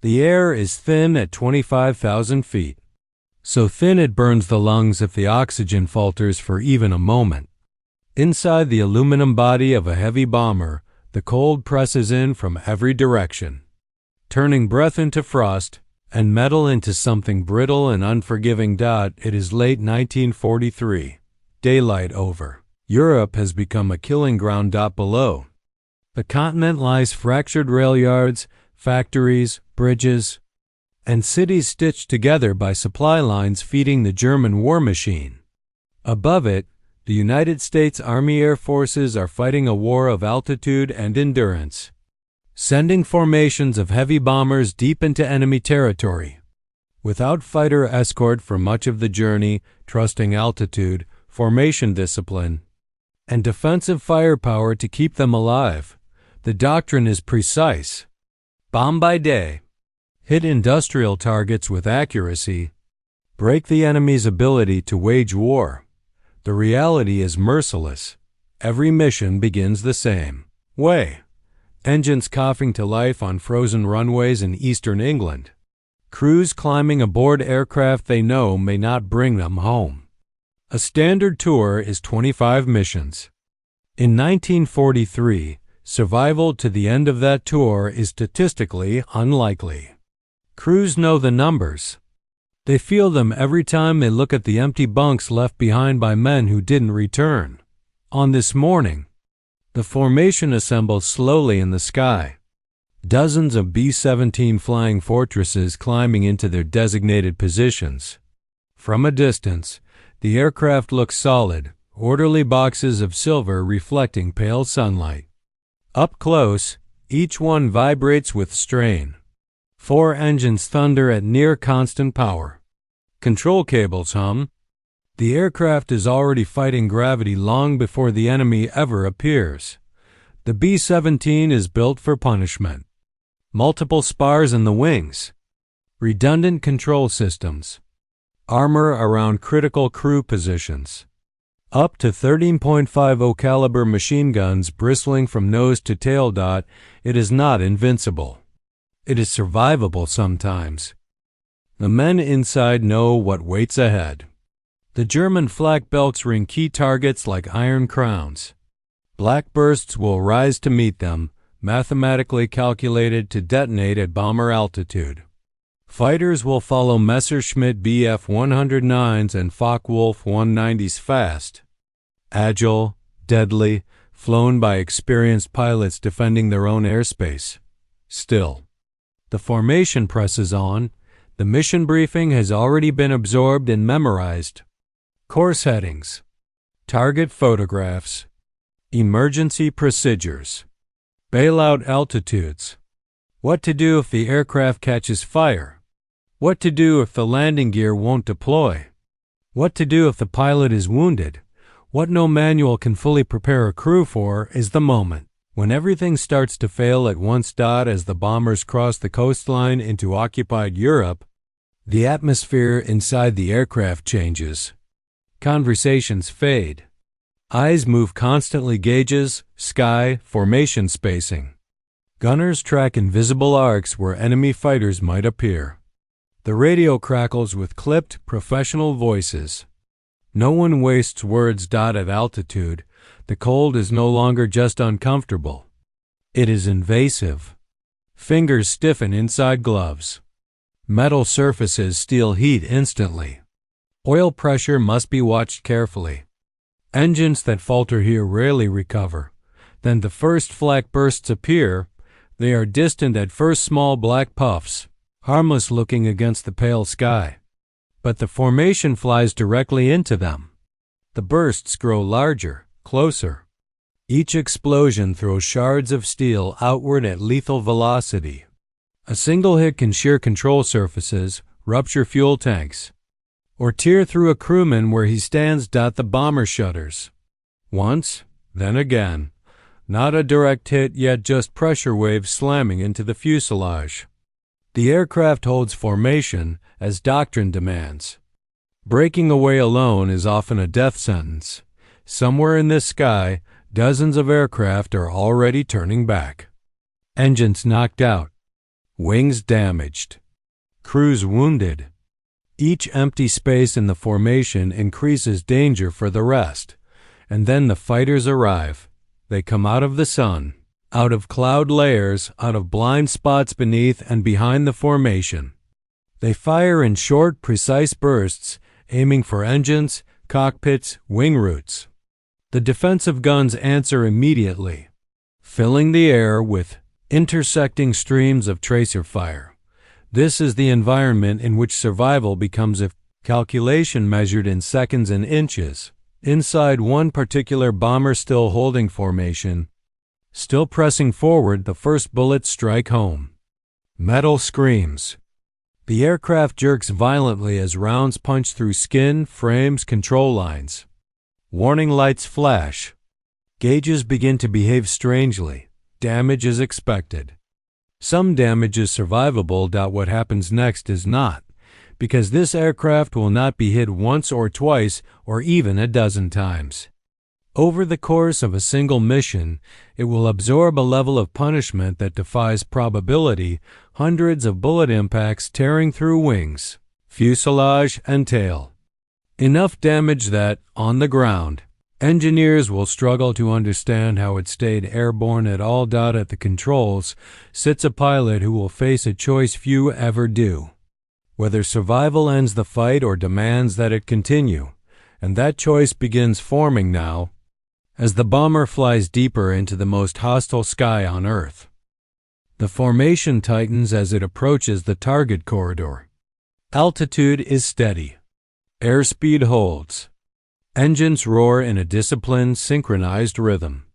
The air is thin at 25,000 feet. So thin it burns the lungs if the oxygen falters for even a moment. Inside the aluminum body of a heavy bomber, the cold presses in from every direction, turning breath into frost and metal into something brittle and unforgiving. It is late 1943. Daylight over. Europe has become a killing ground. Below. The continent lies fractured rail yards, factories, bridges, and cities stitched together by supply lines feeding the German war machine. Above it, the United States Army Air Forces are fighting a war of altitude and endurance, sending formations of heavy bombers deep into enemy territory. Without fighter escort for much of the journey, trusting altitude, formation discipline, and defensive firepower to keep them alive, the doctrine is precise. Bomb by day. Hit industrial targets with accuracy. Break the enemy's ability to wage war. The reality is merciless. Every mission begins the same way. Engines coughing to life on frozen runways in eastern England. Crews climbing aboard aircraft they know may not bring them home. A standard tour is 25 missions. In 1943, survival to the end of that tour is statistically unlikely. Crews know the numbers. They feel them every time they look at the empty bunks left behind by men who didn't return. On this morning, the formation assembles slowly in the sky. Dozens of B-17 flying fortresses climbing into their designated positions. From a distance, the aircraft looks solid, orderly boxes of silver reflecting pale sunlight. Up close, each one vibrates with strain. 4 engines thunder at near constant power. Control cables hum. The aircraft is already fighting gravity long before the enemy ever appears. The B-17 is built for punishment. Multiple spars in the wings. Redundant control systems. Armor around critical crew positions. Up to 13.50 caliber machine guns bristling from nose to tail. It is not invincible. It is survivable sometimes. The men inside know what waits ahead. The German flak belts ring key targets like iron crowns. Black bursts will rise to meet them, mathematically calculated to detonate at bomber altitude. Fighters will follow Messerschmitt Bf-109s and Focke-Wulf 190s fast. Agile, deadly, flown by experienced pilots defending their own airspace. Still, the formation presses on. The mission briefing has already been absorbed and memorized. Course headings. Target photographs. Emergency procedures. Bailout altitudes. What to do if the aircraft catches fire. What to do if the landing gear won't deploy. What to do if the pilot is wounded. What no manual can fully prepare a crew for is the moment when everything starts to fail at once. As the bombers cross the coastline into occupied Europe, the atmosphere inside the aircraft changes. Conversations fade. Eyes move constantly. Gauges, sky, formation spacing. Gunners track invisible arcs where enemy fighters might appear. The radio crackles with clipped, professional voices. No one wastes words. At altitude, the cold is no longer just uncomfortable. It is invasive. Fingers stiffen inside gloves. Metal surfaces steal heat instantly. Oil pressure must be watched carefully. Engines that falter here rarely recover. Then the first flak bursts appear. They are distant at first, small black puffs, harmless looking against the pale sky. But the formation flies directly into them. The bursts grow larger, closer. Each explosion throws shards of steel outward at lethal velocity. A single hit can shear control surfaces, rupture fuel tanks, or tear through a crewman where he stands. The bomber shudders. Once, then again. Not a direct hit, yet just pressure waves slamming into the fuselage. The aircraft holds formation as doctrine demands. Breaking away alone is often a death sentence. Somewhere in this sky, dozens of aircraft are already turning back. Engines knocked out. Wings damaged. Crews wounded. Each empty space in the formation increases danger for the rest. And then the fighters arrive. They come out of the sun, out of cloud layers, out of blind spots beneath and behind the formation. They fire in short, precise bursts, aiming for engines, cockpits, wing roots. The defensive guns answer immediately, filling the air with intersecting streams of tracer fire. This is the environment in which survival becomes a calculation measured in seconds and inches. Inside one particular bomber still holding formation, still pressing forward, the first bullets strike home. Metal screams. The aircraft jerks violently as rounds punch through skin, frames, control lines. Warning lights flash. Gauges begin to behave strangely. Damage is expected. Some damage is survivable. What happens next is not, because this aircraft will not be hit once or twice or even a dozen times. Over the course of a single mission, it will absorb a level of punishment that defies probability, hundreds of bullet impacts tearing through wings, fuselage, and tail. Enough damage that, on the ground, engineers will struggle to understand how it stayed airborne at all. At the controls sits a pilot who will face a choice few ever do. Whether survival ends the fight or demands that it continue, and that choice begins forming now, as the bomber flies deeper into the most hostile sky on Earth. The formation tightens as it approaches the target corridor. Altitude is steady. Airspeed holds. Engines roar in a disciplined, synchronized rhythm.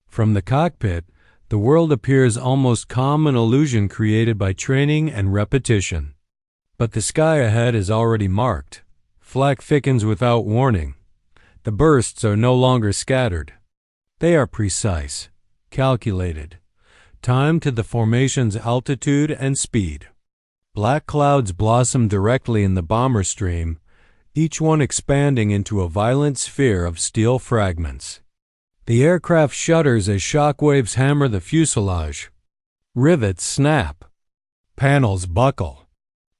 From the cockpit, the world appears almost calm, an illusion created by training and repetition. But the sky ahead is already marked. Flak thickens without warning. The bursts are no longer scattered. They are precise, calculated, timed to the formation's altitude and speed. Black clouds blossom directly in the bomber stream, each one expanding into a violent sphere of steel fragments. The aircraft shudders as shock waves hammer the fuselage. Rivets snap. Panels buckle.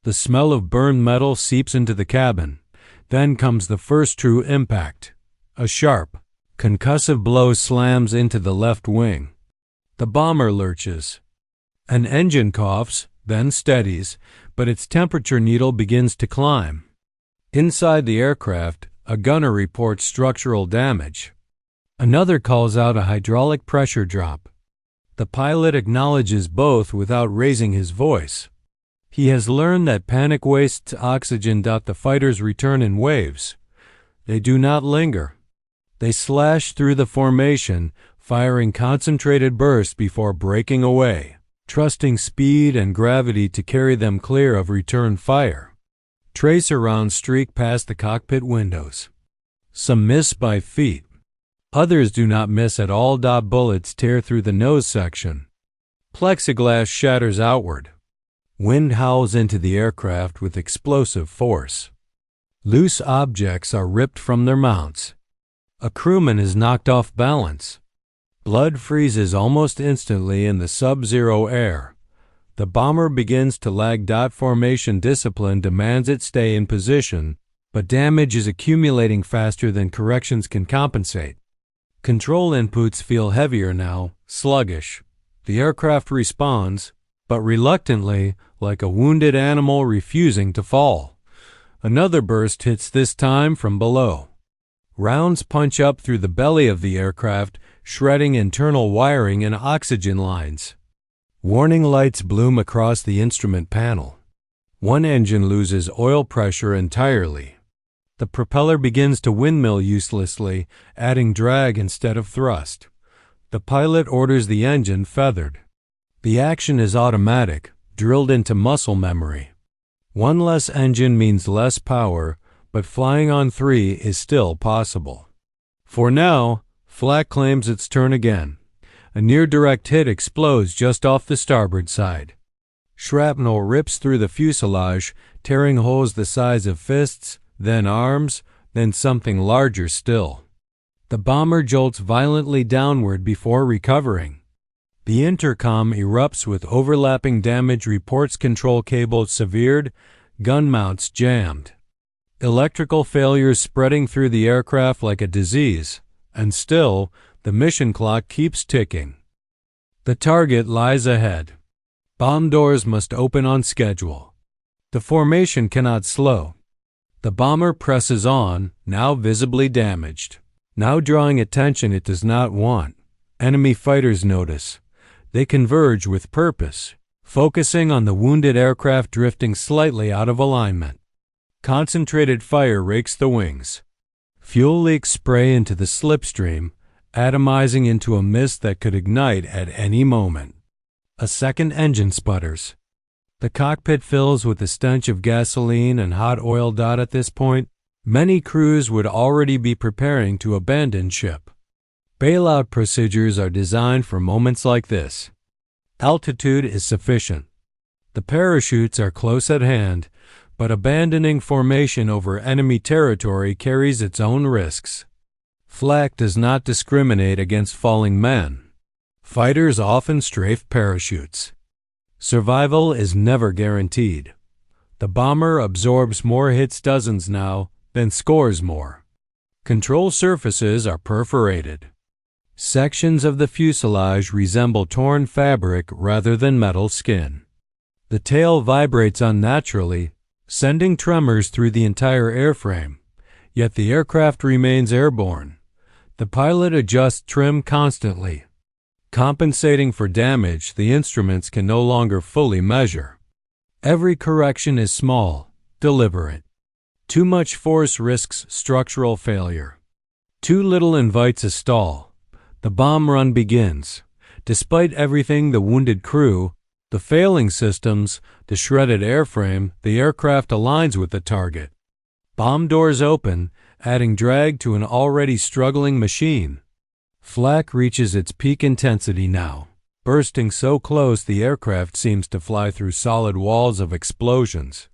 The smell of burned metal seeps into the cabin. Then comes the first true impact. A sharp, concussive blow slams into the left wing. The bomber lurches. An engine coughs, then steadies, but its temperature needle begins to climb. Inside the aircraft, a gunner reports structural damage. Another calls out a hydraulic pressure drop. The pilot acknowledges both without raising his voice. He has learned that panic wastes oxygen. The fighters return in waves. They do not linger. They slash through the formation, firing concentrated bursts before breaking away, trusting speed and gravity to carry them clear of return fire. Tracer rounds streak past the cockpit windows. Some miss by feet. Others do not miss at all. Bullets tear through the nose section. Plexiglass shatters outward. Wind howls into the aircraft with explosive force. Loose objects are ripped from their mounts. A crewman is knocked off balance. Blood freezes almost instantly in the sub-zero air. The bomber begins to lag. Formation discipline demands it stay in position, but damage is accumulating faster than corrections can compensate. Control inputs feel heavier now, sluggish. The aircraft responds, but reluctantly, like a wounded animal refusing to fall. Another burst hits, this time from below. Rounds punch up through the belly of the aircraft, shredding internal wiring and oxygen lines. Warning lights bloom across the instrument panel. One engine loses oil pressure entirely. The propeller begins to windmill uselessly, adding drag instead of thrust. The pilot orders the engine feathered. The action is automatic, drilled into muscle memory. One less engine means less power, but flying on 3 is still possible. For now, flak claims its turn again. A near-direct hit explodes just off the starboard side. Shrapnel rips through the fuselage, tearing holes the size of fists, then arms, then something larger still. The bomber jolts violently downward before recovering. The intercom erupts with overlapping damage reports, control cables severed, gun mounts jammed. Electrical failures spreading through the aircraft like a disease, and still, the mission clock keeps ticking. The target lies ahead. Bomb doors must open on schedule. The formation cannot slow. The bomber presses on, now visibly damaged, now drawing attention it does not want. Enemy fighters notice. They converge with purpose, focusing on the wounded aircraft drifting slightly out of alignment. Concentrated fire rakes the wings. Fuel leaks spray into the slipstream, atomizing into a mist that could ignite at any moment. A second engine sputters. The cockpit fills with the stench of gasoline and hot oil. At this point, many crews would already be preparing to abandon ship. Bailout procedures are designed for moments like this. Altitude is sufficient. The parachutes are close at hand, but abandoning formation over enemy territory carries its own risks. Flak does not discriminate against falling men. Fighters often strafe parachutes. Survival is never guaranteed. The bomber absorbs more hits, dozens now, than scores more. Control surfaces are perforated. Sections of the fuselage resemble torn fabric rather than metal skin. The tail vibrates unnaturally, sending tremors through the entire airframe, yet the aircraft remains airborne. The pilot adjusts trim constantly. Compensating for damage the instruments can no longer fully measure. Every correction is small, deliberate. Too much force risks structural failure. Too little invites a stall. The bomb run begins. Despite everything, the wounded crew, the failing systems, the shredded airframe, the aircraft aligns with the target. Bomb doors open, adding drag to an already struggling machine. Flak reaches its peak intensity now, bursting so close the aircraft seems to fly through solid walls of explosions.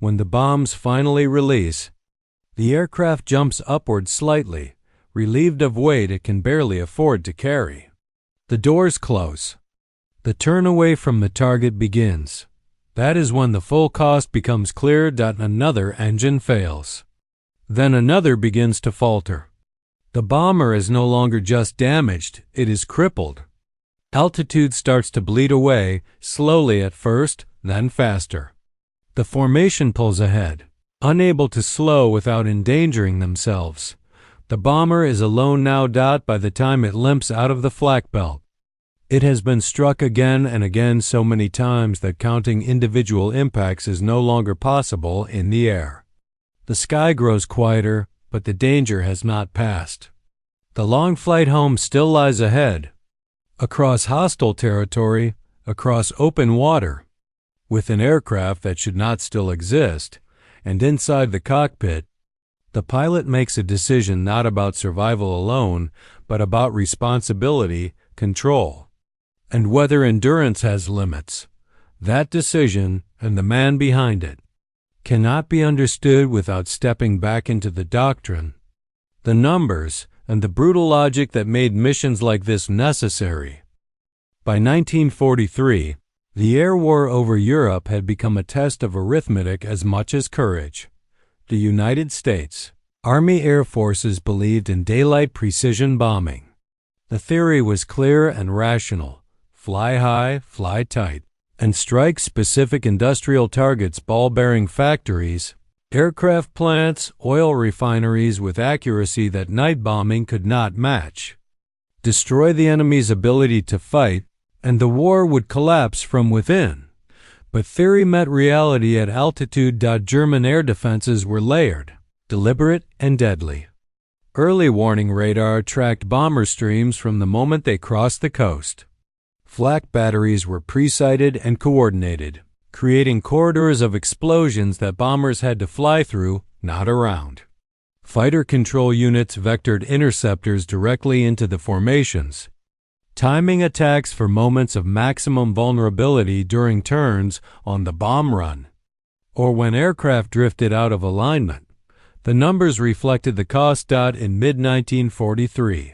When the bombs finally release, the aircraft jumps upward slightly, relieved of weight it can barely afford to carry. The doors close. The turn away from the target begins. That is when the full cost becomes clear. Another engine fails. Then another begins to falter. The bomber is no longer just damaged, it is crippled. Altitude starts to bleed away, slowly at first, then faster. The formation pulls ahead, unable to slow without endangering themselves. The bomber is alone now. By the time it limps out of the flak belt, it has been struck again and again so many times that counting individual impacts is no longer possible in the air. The sky grows quieter, but the danger has not passed. The long flight home still lies ahead, across hostile territory, across open water, with an aircraft that should not still exist, and inside the cockpit, the pilot makes a decision not about survival alone, but about responsibility, control, and whether endurance has limits. That decision, and the man behind it, cannot be understood without stepping back into the doctrine, the numbers, and the brutal logic that made missions like this necessary. By 1943, the air war over Europe had become a test of arithmetic as much as courage. The United States Army Air Forces believed in daylight precision bombing. The theory was clear and rational: fly high, fly tight, and strike specific industrial targets, ball-bearing factories, aircraft plants, oil refineries with accuracy that night bombing could not match. Destroy the enemy's ability to fight, and the war would collapse from within. But theory met reality at altitude. German air defenses were layered, deliberate, and deadly. Early warning radar tracked bomber streams from the moment they crossed the coast. Flak batteries were pre-sighted and coordinated, creating corridors of explosions that bombers had to fly through, not around. Fighter control units vectored interceptors directly into the formations, timing attacks for moments of maximum vulnerability during turns on the bomb run, or when aircraft drifted out of alignment. The numbers reflected the cost. In mid-1943,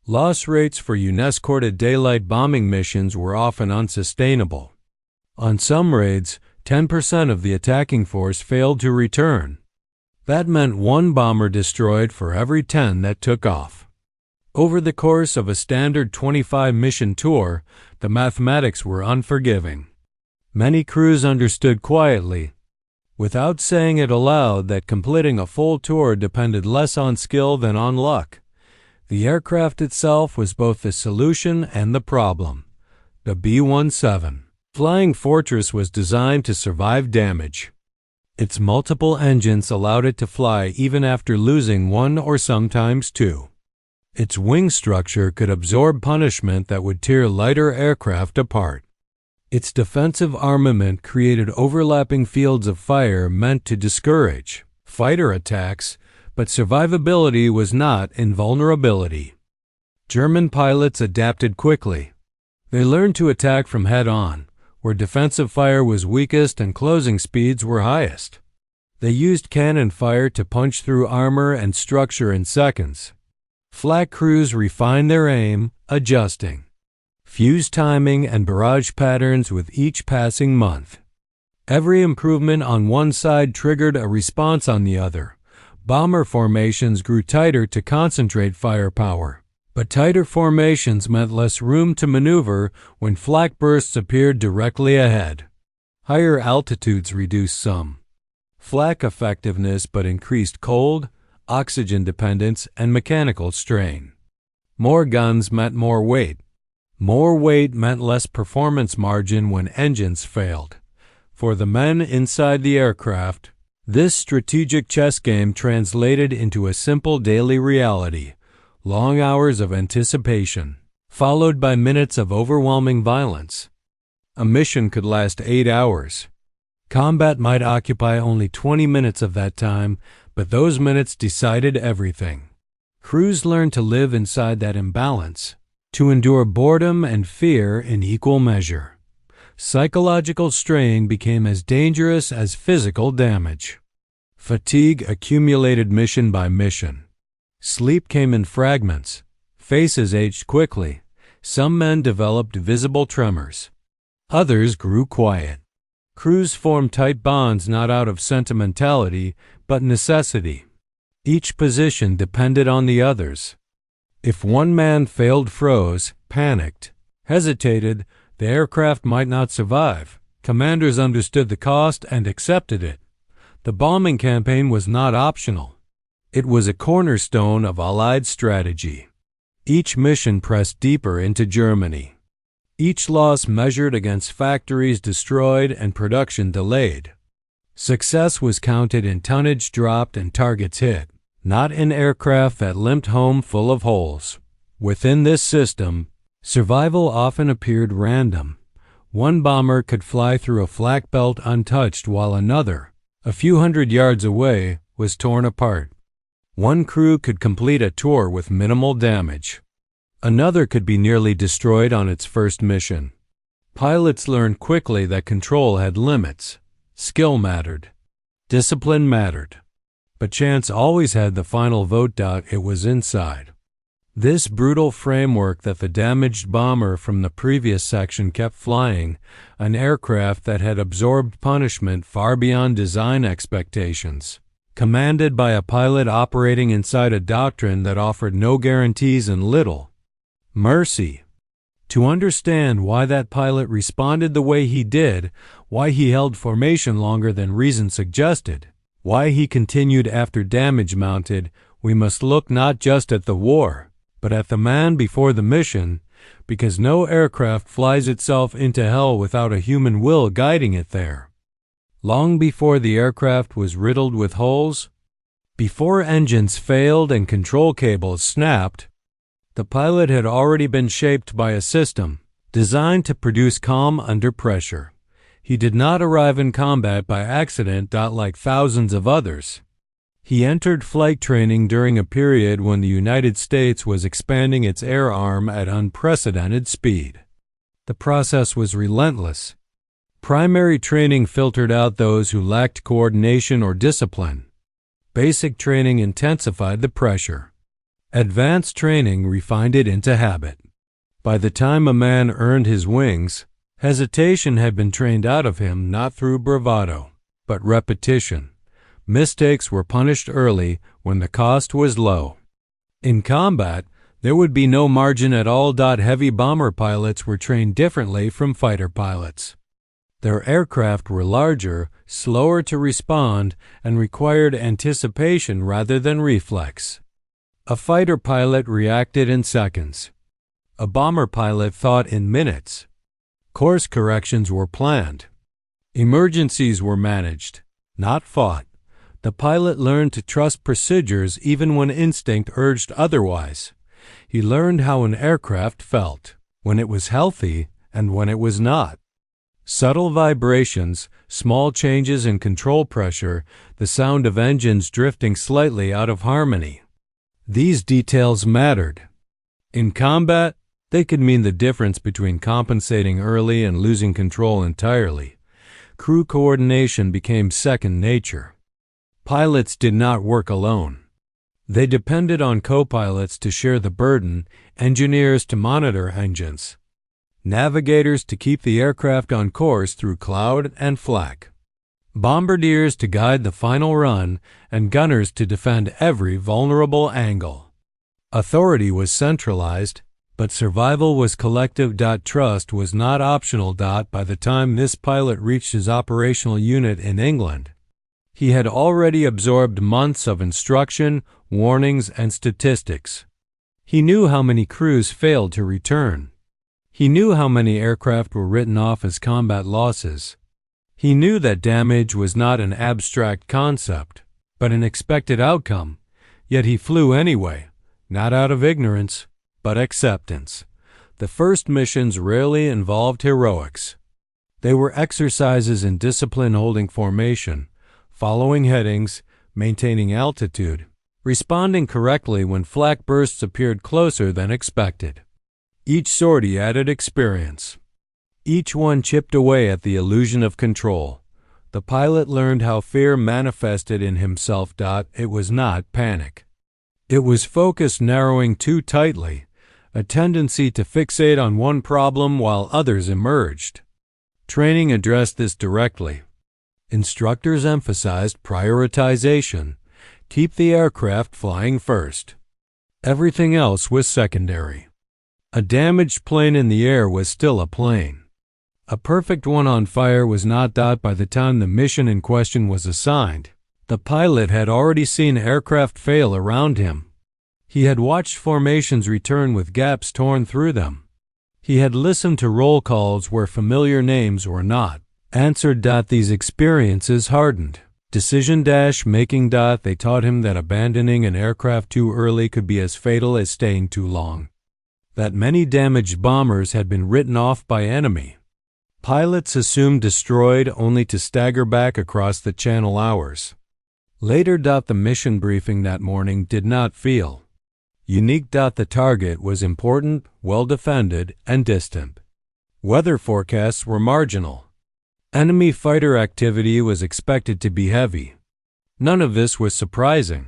Loss rates for unescorted daylight bombing missions were often unsustainable. On some raids, 10% of the attacking force failed to return. That meant one bomber destroyed for every 10 that took off. Over the course of a standard 25-mission tour, the mathematics were unforgiving. Many crews understood quietly, without saying it aloud, that completing a full tour depended less on skill than on luck. The aircraft itself was both the solution and the problem. The B-17 Flying Fortress was designed to survive damage. Its multiple engines allowed it to fly even after losing one or sometimes two. Its wing structure could absorb punishment that would tear lighter aircraft apart. Its defensive armament created overlapping fields of fire meant to discourage fighter attacks, but survivability was not invulnerability. German pilots adapted quickly. They learned to attack from head-on, where defensive fire was weakest and closing speeds were highest. They used cannon fire to punch through armor and structure in seconds. Flak crews refined their aim, adjusting fuse timing and barrage patterns with each passing month. Every improvement on one side triggered a response on the other. Bomber formations grew tighter to concentrate firepower. But tighter formations meant less room to maneuver when flak bursts appeared directly ahead. Higher altitudes reduced some flak effectiveness but increased cold, oxygen dependence, and mechanical strain. More guns meant more weight. More weight meant less performance margin when engines failed. For the men inside the aircraft, this strategic chess game translated into a simple daily reality. Long hours of anticipation, followed by minutes of overwhelming violence. A mission could last 8 hours. Combat might occupy only 20 minutes of that time, but those minutes decided everything. Crews learned to live inside that imbalance, to endure boredom and fear in equal measure. Psychological strain became as dangerous as physical damage. Fatigue accumulated mission by mission. Sleep came in fragments. Faces aged quickly. Some men developed visible tremors. Others grew quiet. Crews formed tight bonds not out of sentimentality, but necessity. Each position depended on the others. If one man failed, froze, panicked, hesitated, the aircraft might not survive. Commanders understood the cost and accepted it. The bombing campaign was not optional. It was a cornerstone of Allied strategy. Each mission pressed deeper into Germany. Each loss measured against factories destroyed and production delayed. Success was counted in tonnage dropped and targets hit, not in aircraft that limped home full of holes. Within this system, survival often appeared random. One bomber could fly through a flak belt untouched while another, a few hundred yards away, was torn apart. One crew could complete a tour with minimal damage. Another could be nearly destroyed on its first mission. Pilots learned quickly that control had limits. Skill mattered. Discipline mattered. But chance always had the final vote. It was inside this brutal framework that the damaged bomber from the previous section kept flying, an aircraft that had absorbed punishment far beyond design expectations. Commanded by a pilot operating inside a doctrine that offered no guarantees and little mercy. To understand why that pilot responded the way he did, why he held formation longer than reason suggested, why he continued after damage mounted, we must look not just at the war, but at the man before the mission, because no aircraft flies itself into hell without a human will guiding it there. Long before the aircraft was riddled with holes, before engines failed and control cables snapped, the pilot had already been shaped by a system designed to produce calm under pressure. He did not arrive in combat by accident. Like thousands of others. He entered flight training during a period when the United States was expanding its air arm at unprecedented speed. The process was relentless. Primary training filtered out those who lacked coordination or discipline. Basic training intensified the pressure. Advanced training refined it into habit. By the time a man earned his wings, hesitation had been trained out of him not through bravado, but repetition. Mistakes were punished early when the cost was low. In combat, there would be no margin at all. Heavy bomber pilots were trained differently from fighter pilots. Their aircraft were larger, slower to respond, and required anticipation rather than reflex. A fighter pilot reacted in seconds. A bomber pilot thought in minutes. Course corrections were planned. Emergencies were managed, not fought. The pilot learned to trust procedures even when instinct urged otherwise. He learned how an aircraft felt, when it was healthy and when it was not. Subtle vibrations, small changes in control pressure, the sound of engines drifting slightly out of harmony. These details mattered. In combat, they could mean the difference between compensating early and losing control entirely. Crew coordination became second nature. Pilots did not work alone. They depended on co-pilots to share the burden, engineers to monitor engines, navigators to keep the aircraft on course through cloud and flak, bombardiers to guide the final run, and gunners to defend every vulnerable angle. Authority was centralized, but survival was collective. Trust was not optional. By the time this pilot reached his operational unit in England, he had already absorbed months of instruction, warnings, and statistics. He knew how many crews failed to return. He knew how many aircraft were written off as combat losses. He knew that damage was not an abstract concept, but an expected outcome, yet he flew anyway, not out of ignorance, but acceptance. The first missions rarely involved heroics. They were exercises in discipline, holding formation, following headings, maintaining altitude, responding correctly when flak bursts appeared closer than expected. Each sortie added experience. Each one chipped away at the illusion of control. The pilot learned how fear manifested in himself. It was not panic. It was focus narrowing too tightly, a tendency to fixate on one problem while others emerged. Training addressed this directly. Instructors emphasized prioritization. Keep the aircraft flying first. Everything else was secondary. A damaged plane in the air was still a plane. A perfect one on fire was not. By the time the mission in question was assigned, the pilot had already seen aircraft fail around him. He had watched formations return with gaps torn through them. He had listened to roll calls where familiar names were not answered. These experiences hardened decision-making. They taught him that abandoning an aircraft too early could be as fatal as staying too long. That many damaged bombers had been written off by enemy pilots assumed destroyed only to stagger back across the Channel hours. Later. The mission briefing that morning did not feel unique. The target was important, well-defended, and distant. Weather forecasts were marginal. Enemy fighter activity was expected to be heavy. None of this was surprising.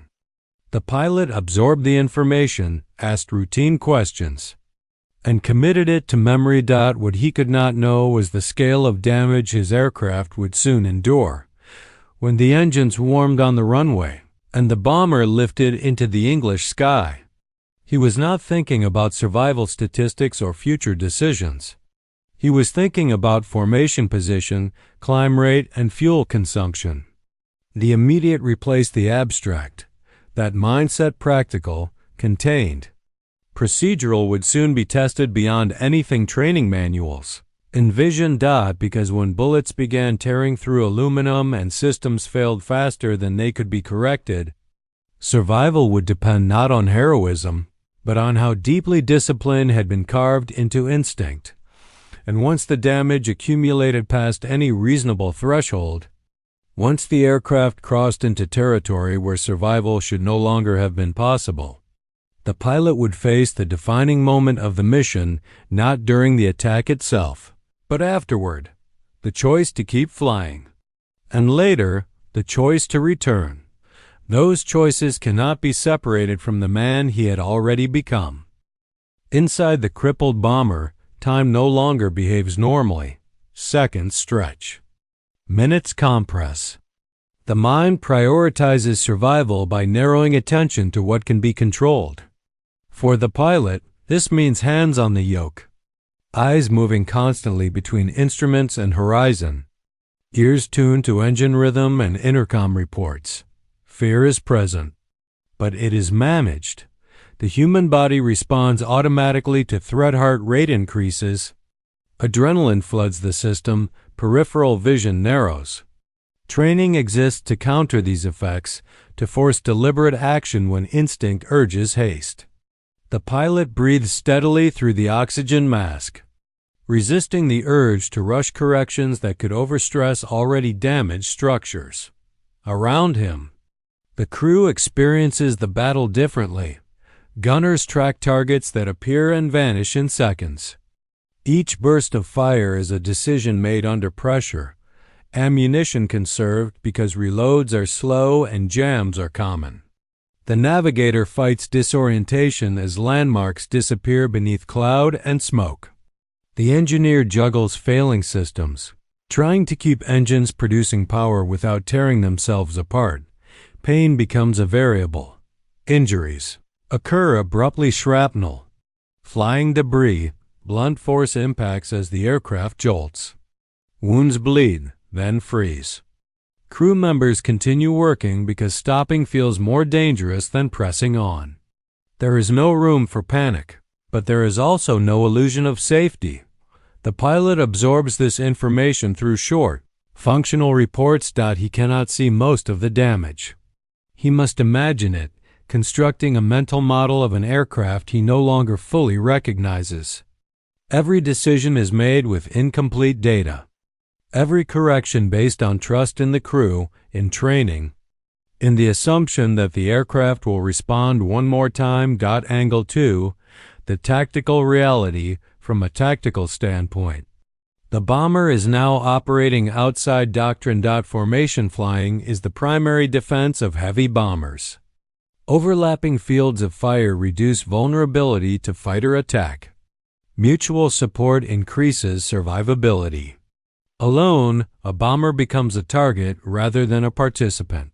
The pilot absorbed the information, asked routine questions, and committed it to memory. What he could not know was the scale of damage his aircraft would soon endure. When the engines warmed on the runway, and the bomber lifted into the English sky, he was not thinking about survival statistics or future decisions. He was thinking about formation position, climb rate, and fuel consumption. The immediate replaced the abstract. That mindset practical, contained. Procedural would soon be tested beyond anything training manuals envisioned. Because when bullets began tearing through aluminum and systems failed faster than they could be corrected, survival would depend not on heroism, but on how deeply discipline had been carved into instinct. And once the damage accumulated past any reasonable threshold, once the aircraft crossed into territory where survival should no longer have been possible, the pilot would face the defining moment of the mission, not during the attack itself, but afterward, the choice to keep flying, and later, the choice to return. Those choices cannot be separated from the man he had already become. Inside the crippled bomber, time no longer behaves normally. Seconds stretch. Minutes compress. The mind prioritizes survival by narrowing attention to what can be controlled. For the pilot, this means hands on the yoke, eyes moving constantly between instruments and horizon, ears tuned to engine rhythm and intercom reports. Fear is present, but it is managed. The human body responds automatically to threat heart rate increases. Adrenaline floods the system, peripheral vision narrows. Training exists to counter these effects, to force deliberate action when instinct urges haste. The pilot breathes steadily through the oxygen mask, resisting the urge to rush corrections that could overstress already damaged structures. Around him, the crew experiences the battle differently. Gunners track targets that appear and vanish in seconds. Each burst of fire is a decision made under pressure. Ammunition conserved because reloads are slow and jams are common. The navigator fights disorientation as landmarks disappear beneath cloud and smoke. The engineer juggles failing systems, trying to keep engines producing power without tearing themselves apart. Pain becomes a variable. Injuries occur abruptly. Shrapnel, flying debris, blunt force impacts as the aircraft jolts. Wounds bleed, then freeze. Crew members continue working because stopping feels more dangerous than pressing on. There is no room for panic, but there is also no illusion of safety. The pilot absorbs this information through short, functional reports. He cannot see most of the damage. He must imagine it, constructing a mental model of an aircraft he no longer fully recognizes. Every decision is made with incomplete data. Every correction based on trust in the crew, in training, in the assumption that the aircraft will respond one more time. Angle 2, the tactical reality from a tactical standpoint. The bomber is now operating outside doctrine. Formation flying is the primary defense of heavy bombers. Overlapping fields of fire reduce vulnerability to fighter attack. Mutual support increases survivability. Alone, a bomber becomes a target rather than a participant.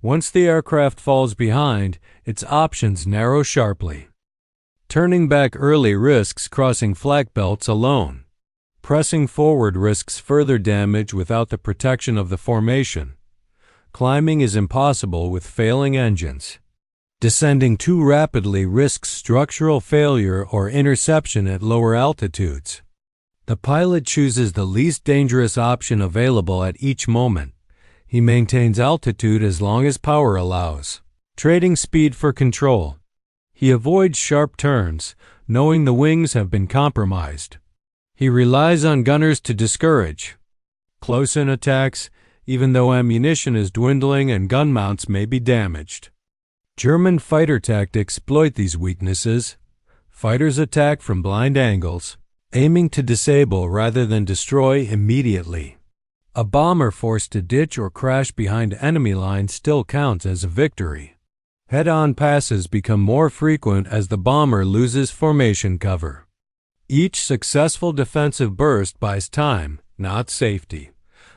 Once the aircraft falls behind, its options narrow sharply. Turning back early risks crossing flak belts alone. Pressing forward risks further damage without the protection of the formation. Climbing is impossible with failing engines. Descending too rapidly risks structural failure or interception at lower altitudes. The pilot chooses the least dangerous option available at each moment. He maintains altitude as long as power allows, trading speed for control. He avoids sharp turns, knowing the wings have been compromised. He relies on gunners to discourage close-in attacks, even though ammunition is dwindling and gun mounts may be damaged. German fighter tactics exploit these weaknesses. Fighters attack from blind angles, aiming to disable rather than destroy immediately. A bomber forced to ditch or crash behind enemy lines still counts as a victory. Head-on passes become more frequent as the bomber loses formation cover. Each successful defensive burst buys time, not safety.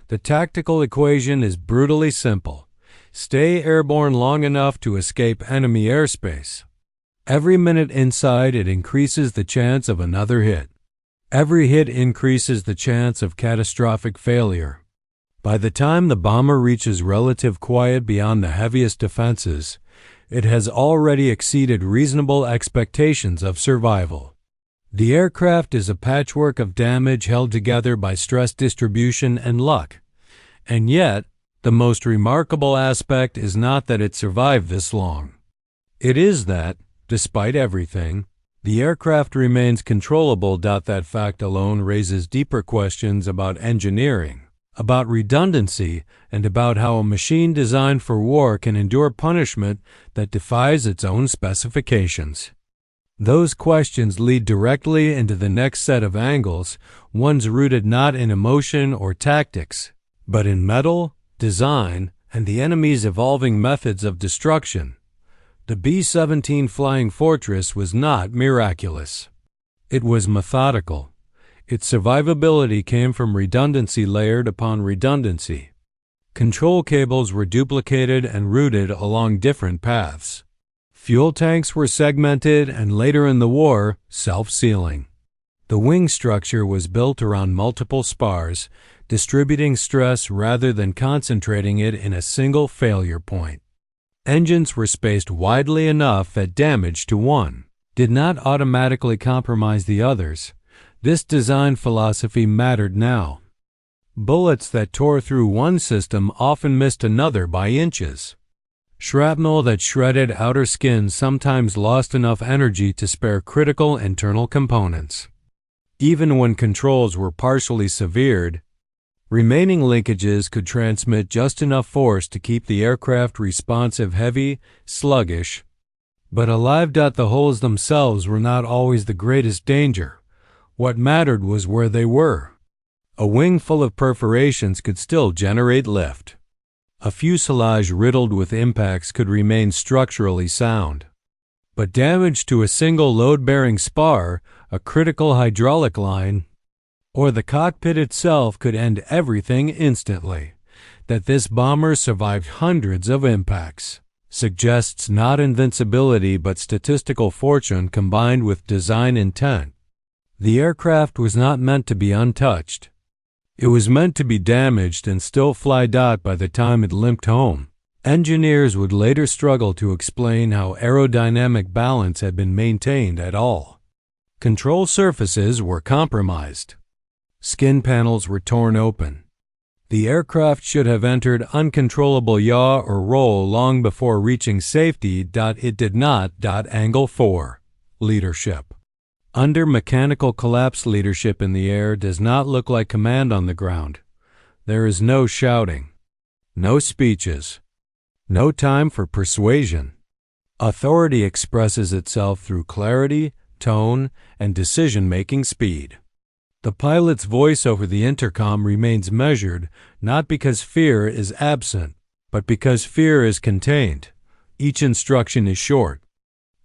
The tactical equation is brutally simple. Stay airborne long enough to escape enemy airspace. Every minute inside it increases the chance of another hit. Every hit increases the chance of catastrophic failure. By the time the bomber reaches relative quiet beyond the heaviest defenses, it has already exceeded reasonable expectations of survival. The aircraft is a patchwork of damage held together by stress distribution and luck. And yet, the most remarkable aspect is not that it survived this long. It is that, despite everything, the aircraft remains controllable. That fact alone raises deeper questions about engineering, about redundancy, and about how a machine designed for war can endure punishment that defies its own specifications. Those questions lead directly into the next set of angles, ones rooted not in emotion or tactics, but in metal, design, and the enemy's evolving methods of destruction, the B-17 Flying Fortress was not miraculous. It was methodical. Its survivability came from redundancy layered upon redundancy. Control cables were duplicated and routed along different paths. Fuel tanks were segmented and later in the war, self-sealing. The wing structure was built around multiple spars, distributing stress rather than concentrating it in a single failure point. Engines were spaced widely enough that damage to one did not automatically compromise the others. This design philosophy mattered now. Bullets that tore through one system often missed another by inches. Shrapnel that shredded outer skin sometimes lost enough energy to spare critical internal components. Even when controls were partially severed, remaining linkages could transmit just enough force to keep the aircraft responsive, heavy, sluggish. But alive. The holes themselves were not always the greatest danger. What mattered was where they were. A wing full of perforations could still generate lift. A fuselage riddled with impacts could remain structurally sound. But damage to a single load-bearing spar, a critical hydraulic line, or the cockpit itself could end everything instantly. That this bomber survived hundreds of impacts suggests not invincibility but statistical fortune combined with design intent. The aircraft was not meant to be untouched. It was meant to be damaged and still fly. By the time it limped home, engineers would later struggle to explain how aerodynamic balance had been maintained at all. Control surfaces were compromised. Skin panels were torn open. The aircraft should have entered uncontrollable yaw or roll long before reaching safety. It did not. Angle 4. Leadership. Under mechanical collapse, leadership in the air does not look like command on the ground. There is no shouting, no speeches, no time for persuasion. Authority expresses itself through clarity, tone, and decision-making speed. The pilot's voice over the intercom remains measured, not because fear is absent, but because fear is contained. Each instruction is short.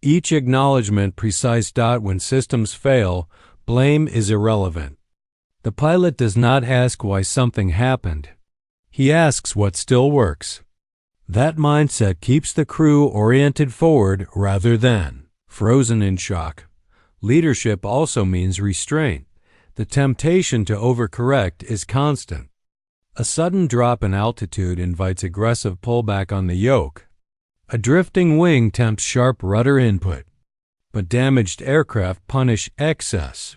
Each acknowledgement precise. When systems fail, blame is irrelevant. The pilot does not ask why something happened. He asks what still works. That mindset keeps the crew oriented forward rather than frozen in shock. Leadership also means restraint. The temptation to overcorrect is constant. A sudden drop in altitude invites aggressive pullback on the yoke. A drifting wing tempts sharp rudder input, but damaged aircraft punish excess.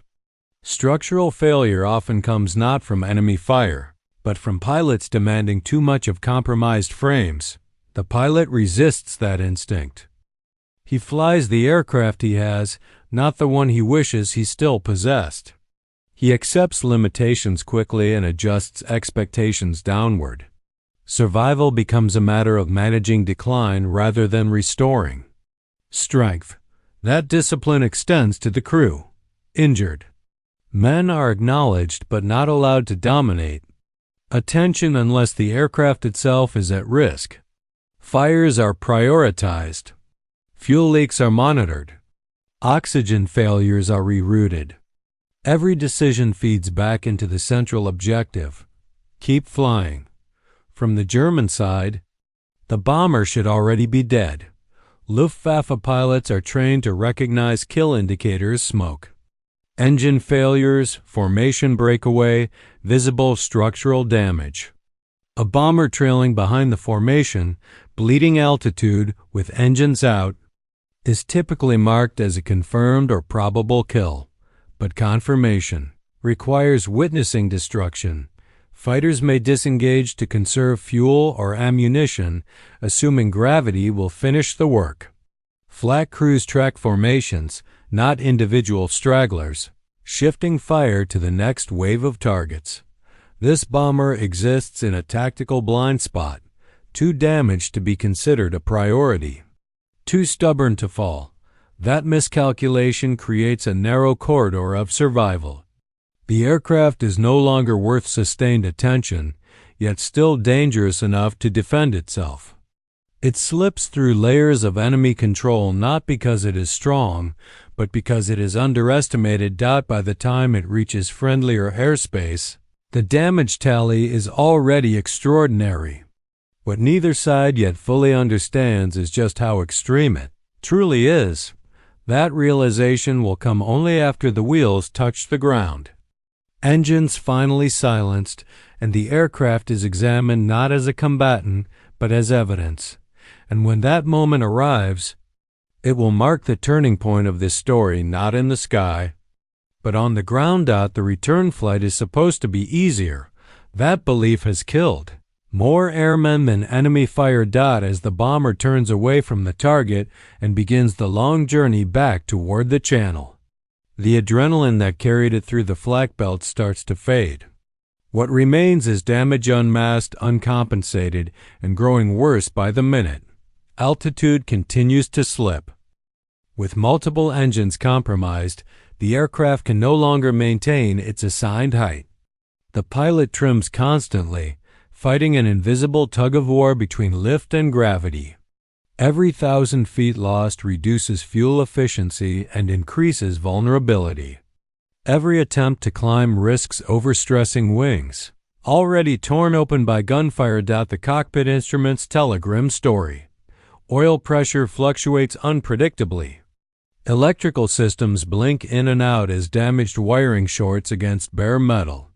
Structural failure often comes not from enemy fire, but from pilots demanding too much of compromised frames. The pilot resists that instinct. He flies the aircraft he has, not the one he wishes he still possessed. He accepts limitations quickly and adjusts expectations downward. Survival becomes a matter of managing decline rather than restoring. Strength. That discipline extends to the crew. Injured. Men are acknowledged but not allowed to dominate. Attention unless the aircraft itself is at risk. Fires are prioritized. Fuel leaks are monitored. Oxygen failures are rerouted. Every decision feeds back into the central objective. Keep flying. From the German side, the bomber should already be dead. Luftwaffe pilots are trained to recognize kill indicators: smoke, engine failures, formation breakaway, visible structural damage. A bomber trailing behind the formation, bleeding altitude with engines out, is typically marked as a confirmed or probable kill, but confirmation requires witnessing destruction. Fighters may disengage to conserve fuel or ammunition, assuming gravity will finish the work. Flak crews track formations, not individual stragglers, shifting fire to the next wave of targets. This bomber exists in a tactical blind spot, too damaged to be considered a priority, too stubborn to fall. That miscalculation creates a narrow corridor of survival. The aircraft is no longer worth sustained attention, yet still dangerous enough to defend itself. It slips through layers of enemy control not because it is strong, but because it is underestimated. By the time it reaches friendlier airspace, the damage tally is already extraordinary. What neither side yet fully understands is just how extreme it truly is. That realization will come only after the wheels touch the ground. Engines finally silenced, and the aircraft is examined not as a combatant, but as evidence. And when that moment arrives, it will mark the turning point of this story, not in the sky, but on the ground. The return flight is supposed to be easier. That belief has killed more airmen than enemy fire. As the bomber turns away from the target and begins the long journey back toward the channel, the adrenaline that carried it through the flak belt starts to fade. What remains is damage unmasked, uncompensated, and growing worse by the minute. Altitude continues to slip. With multiple engines compromised, the aircraft can no longer maintain its assigned height. The pilot trims constantly, fighting an invisible tug-of-war between lift and gravity. Every 1,000 feet lost reduces fuel efficiency and increases vulnerability. Every attempt to climb risks overstressing wings, already torn open by gunfire. The cockpit instruments tell a grim story. Oil pressure fluctuates unpredictably. Electrical systems blink in and out as damaged wiring shorts against bare metal.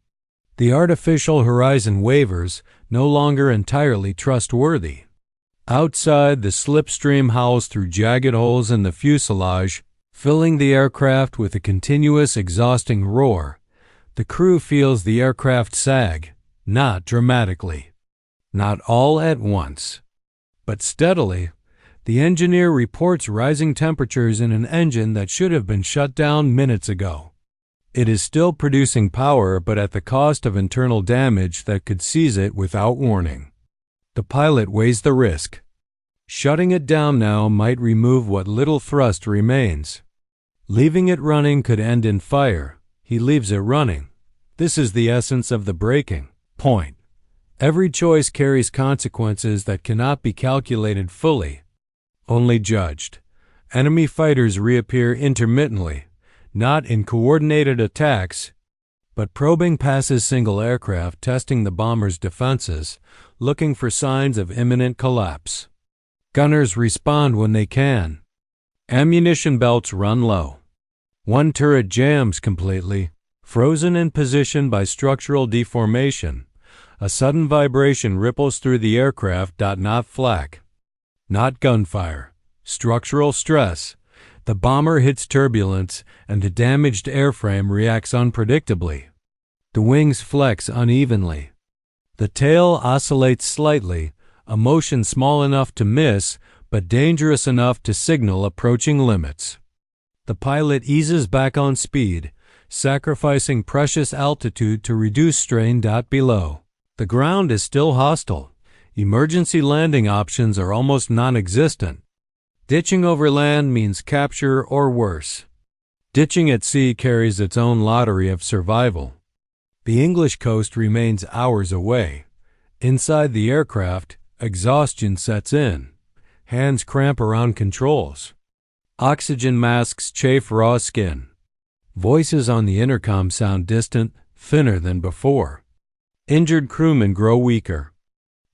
The artificial horizon wavers, no longer entirely trustworthy. Outside, the slipstream howls through jagged holes in the fuselage, filling the aircraft with a continuous, exhausting roar. The crew feels the aircraft sag, not dramatically, not all at once, but steadily. The engineer reports rising temperatures in an engine that should have been shut down minutes ago. It is still producing power, but at the cost of internal damage that could seize it without warning. The pilot weighs the risk. Shutting it down now might remove what little thrust remains. Leaving it running could end in fire. He leaves it running. This is the essence of the breaking point. Every choice carries consequences that cannot be calculated fully, only judged. Enemy fighters reappear intermittently, not in coordinated attacks, but probing passes single aircraft, testing the bomber's defenses, looking for signs of imminent collapse. Gunners respond when they can. Ammunition belts run low. One turret jams completely, frozen in position by structural deformation. A sudden vibration ripples through the aircraft. Not flak, not gunfire, structural stress. The bomber hits turbulence, and the damaged airframe reacts unpredictably. The wings flex unevenly. The tail oscillates slightly, a motion small enough to miss, but dangerous enough to signal approaching limits. The pilot eases back on speed, sacrificing precious altitude to reduce strain. Below, the ground is still hostile. Emergency landing options are almost non-existent. Ditching over land means capture or worse. Ditching at sea carries its own lottery of survival. The English coast remains hours away. Inside the aircraft, exhaustion sets in. Hands cramp around controls. Oxygen masks chafe raw skin. Voices on the intercom sound distant, thinner than before. Injured crewmen grow weaker.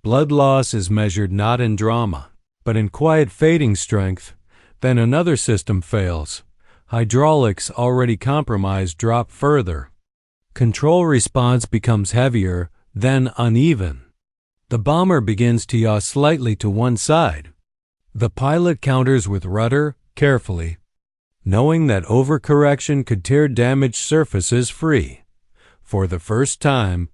Blood loss is measured not in drama, but in quiet fading strength. Then another system fails. Hydraulics, already compromised, drop further. Control response becomes heavier, then uneven. The bomber begins to yaw slightly to one side. The pilot counters with rudder, carefully, knowing that overcorrection could tear damaged surfaces free. For the first time,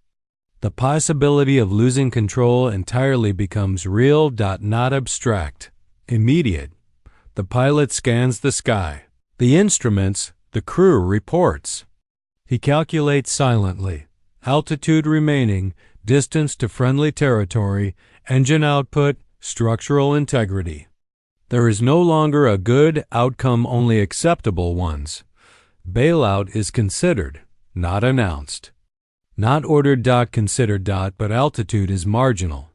the possibility of losing control entirely becomes real. Not abstract, immediate. The pilot scans the sky. The instruments, the crew reports. He calculates silently. Altitude remaining, distance to friendly territory, engine output, structural integrity. There is no longer a good outcome, only acceptable ones. Bailout is considered, not announced. Not ordered. Consider. But altitude is marginal.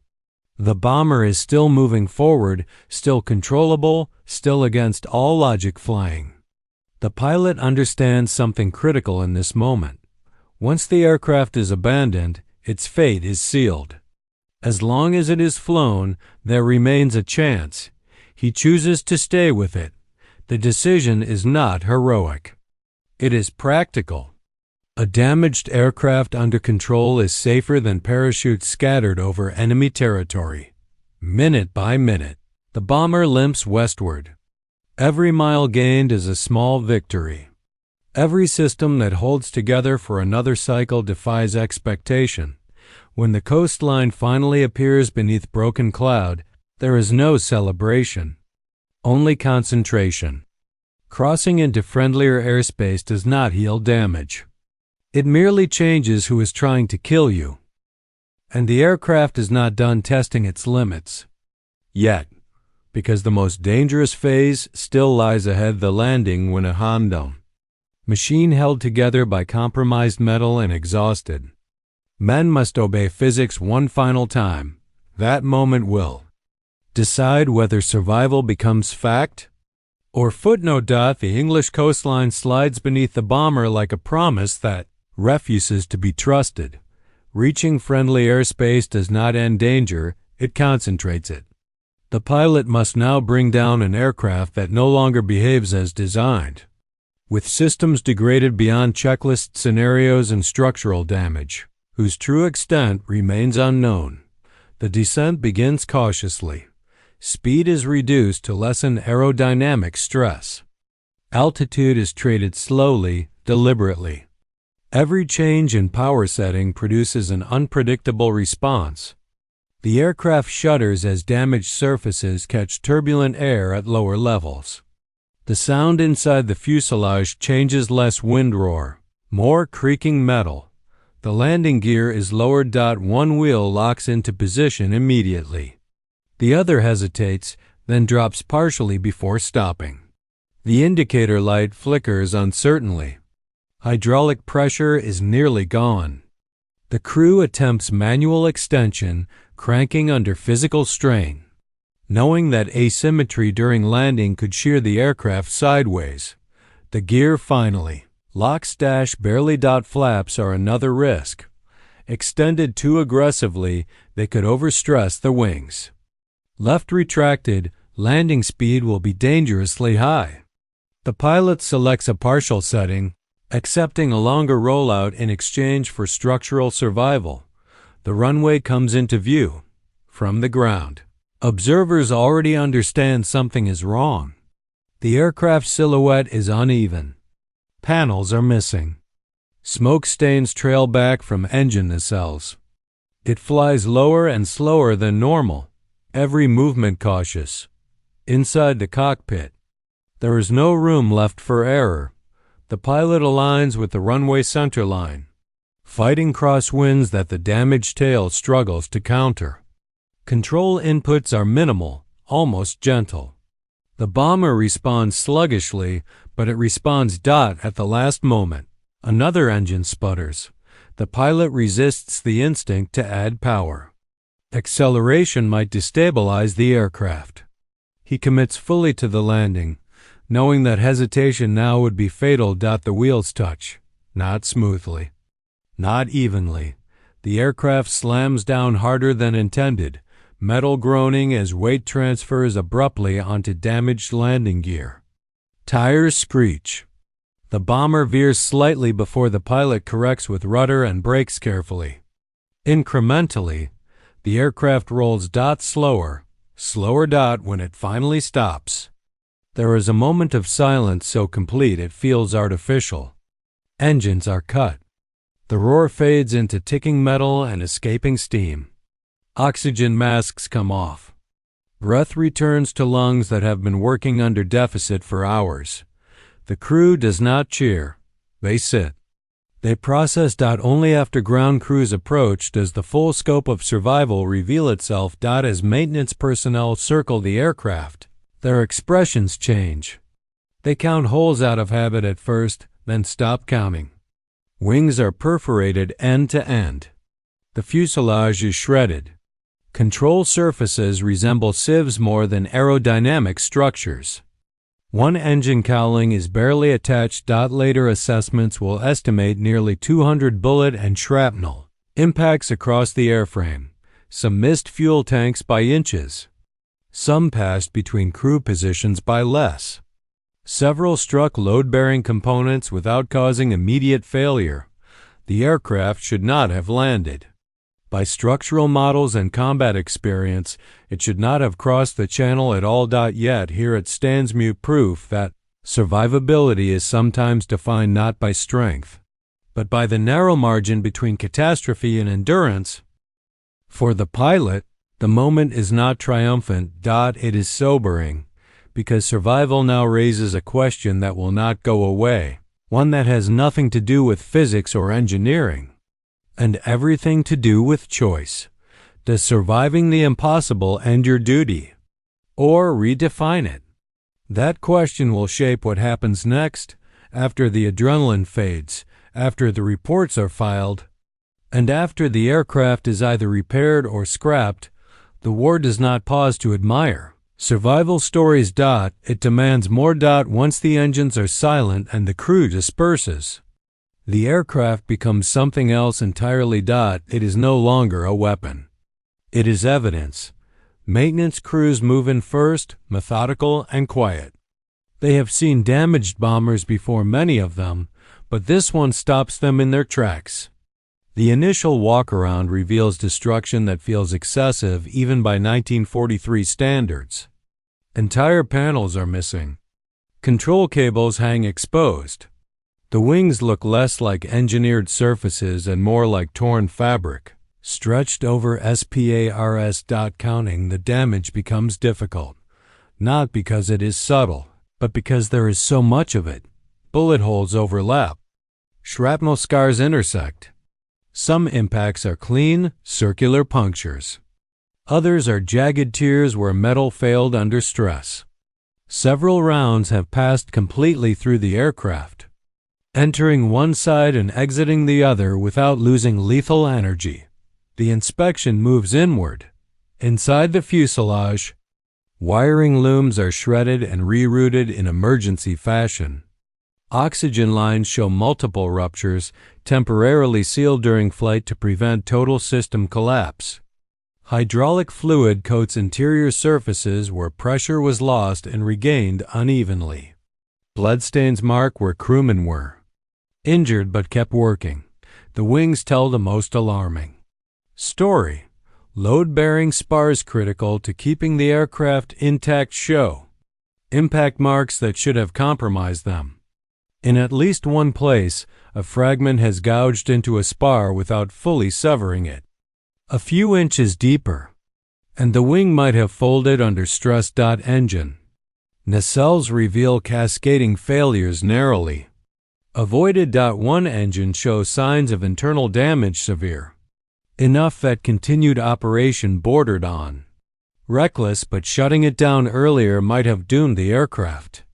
The bomber is still moving forward, still controllable, still against all logic flying. The pilot understands something critical in this moment. Once the aircraft is abandoned, its fate is sealed. As long as it is flown, there remains a chance. He chooses to stay with it. The decision is not heroic. It is practical. A damaged aircraft under control is safer than parachutes scattered over enemy territory. Minute by minute, the bomber limps westward. Every mile gained is a small victory. Every system that holds together for another cycle defies expectation. When the coastline finally appears beneath broken cloud, there is no celebration, only concentration. Crossing into friendlier airspace does not heal damage. It merely changes who is trying to kill you. And the aircraft is not done testing its limits. Yet, because the most dangerous phase still lies ahead, the landing when a handom. Machine held together by compromised metal and exhausted. Men must obey physics one final time. That moment will decide whether survival becomes fact or footnote. The English coastline slides beneath the bomber like a promise that refuses to be trusted. Reaching friendly airspace does not end danger, it concentrates it. The pilot must now bring down an aircraft that no longer behaves as designed, with systems degraded beyond checklist scenarios and structural damage, whose true extent remains unknown. The descent begins cautiously. Speed is reduced to lessen aerodynamic stress. Altitude is traded slowly, deliberately. Every change in power setting produces an unpredictable response. The aircraft shudders as damaged surfaces catch turbulent air at lower levels. The sound inside the fuselage changes, less wind roar, more creaking metal. The landing gear is lowered. One wheel locks into position immediately. The other hesitates, then drops partially before stopping. The indicator light flickers uncertainly. Hydraulic pressure is nearly gone. The crew attempts manual extension, cranking under physical strain, knowing that asymmetry during landing could shear the aircraft sideways. The gear finally locks. Barely. Flaps are another risk. Extended too aggressively, they could overstress the wings. Left retracted, landing speed will be dangerously high. The pilot selects a partial setting, accepting a longer rollout in exchange for structural survival. The runway comes into view from the ground. Observers already understand something is wrong. The aircraft silhouette is uneven. Panels are missing. Smoke stains trail back from engine nacelles. It flies lower and slower than normal, every movement cautious. Inside the cockpit, there is no room left for error. The pilot aligns with the runway centerline, fighting crosswinds that the damaged tail struggles to counter. Control inputs are minimal, almost gentle. The bomber responds sluggishly, but it responds at the last moment. Another engine sputters. The pilot resists the instinct to add power. Acceleration might destabilize the aircraft. He commits fully to the landing, knowing that hesitation now would be fatal. The wheels touch, not smoothly, not evenly. The aircraft slams down harder than intended, metal groaning as weight transfers abruptly onto damaged landing gear. Tires screech. The bomber veers slightly before the pilot corrects with rudder and brakes carefully. Incrementally, the aircraft rolls slower when it finally stops. There is a moment of silence so complete it feels artificial. Engines are cut. The roar fades into ticking metal and escaping steam. Oxygen masks come off. Breath returns to lungs that have been working under deficit for hours. The crew does not cheer. They sit. They process. Only after ground crews approach does the full scope of survival reveal itself. As maintenance personnel circle the aircraft, their expressions change. They count holes out of habit at first, then stop counting. Wings are perforated end to end. The fuselage is shredded. Control surfaces resemble sieves more than aerodynamic structures. One engine cowling is barely attached. Later assessments will estimate nearly 200 bullet and shrapnel impacts across the airframe. Some missed fuel tanks by inches. Some passed between crew positions by less. Several struck load-bearing components without causing immediate failure. The aircraft should not have landed. By structural models and combat experience, it should not have crossed the channel at all. Yet here it stands, mute proof that survivability is sometimes defined not by strength, but by the narrow margin between catastrophe and endurance. For the pilot, the moment is not triumphant. It is sobering, because survival now raises a question that will not go away, one that has nothing to do with physics or engineering, and everything to do with choice. Does surviving the impossible end your duty, or redefine it? That question will shape what happens next, after the adrenaline fades, after the reports are filed, and after the aircraft is either repaired or scrapped. The war does not pause to admire survival stories. It demands more. Once the engines are silent and the crew disperses, the aircraft becomes something else entirely. It is no longer a weapon. It is evidence. Maintenance crews move in first, methodical and quiet. They have seen damaged bombers before, many of them, but this one stops them in their tracks. The initial walk-around reveals destruction that feels excessive even by 1943 standards. Entire panels are missing. Control cables hang exposed. The wings look less like engineered surfaces and more like torn fabric, stretched over spars. Counting the damage becomes difficult, not because it is subtle, but because there is so much of it. Bullet holes overlap. Shrapnel scars intersect. Some impacts are clean, circular punctures. Others are jagged tears where metal failed under stress. Several rounds have passed completely through the aircraft, entering one side and exiting the other without losing lethal energy. The inspection moves inward. Inside the fuselage, wiring looms are shredded and rerouted in emergency fashion. Oxygen lines show multiple ruptures, temporarily sealed during flight to prevent total system collapse. Hydraulic fluid coats interior surfaces where pressure was lost and regained unevenly. Bloodstains mark where crewmen were injured but kept working. The wings tell the most alarming story. Load-bearing spars critical to keeping the aircraft intact show impact marks that should have compromised them. In at least one place, a fragment has gouged into a spar without fully severing it. A few inches deeper, and the wing might have folded under stress. Engine nacelles reveal cascading failures narrowly. Avoided. One engine shows signs of internal damage severe, enough that continued operation bordered on reckless, but shutting it down earlier might have doomed the aircraft.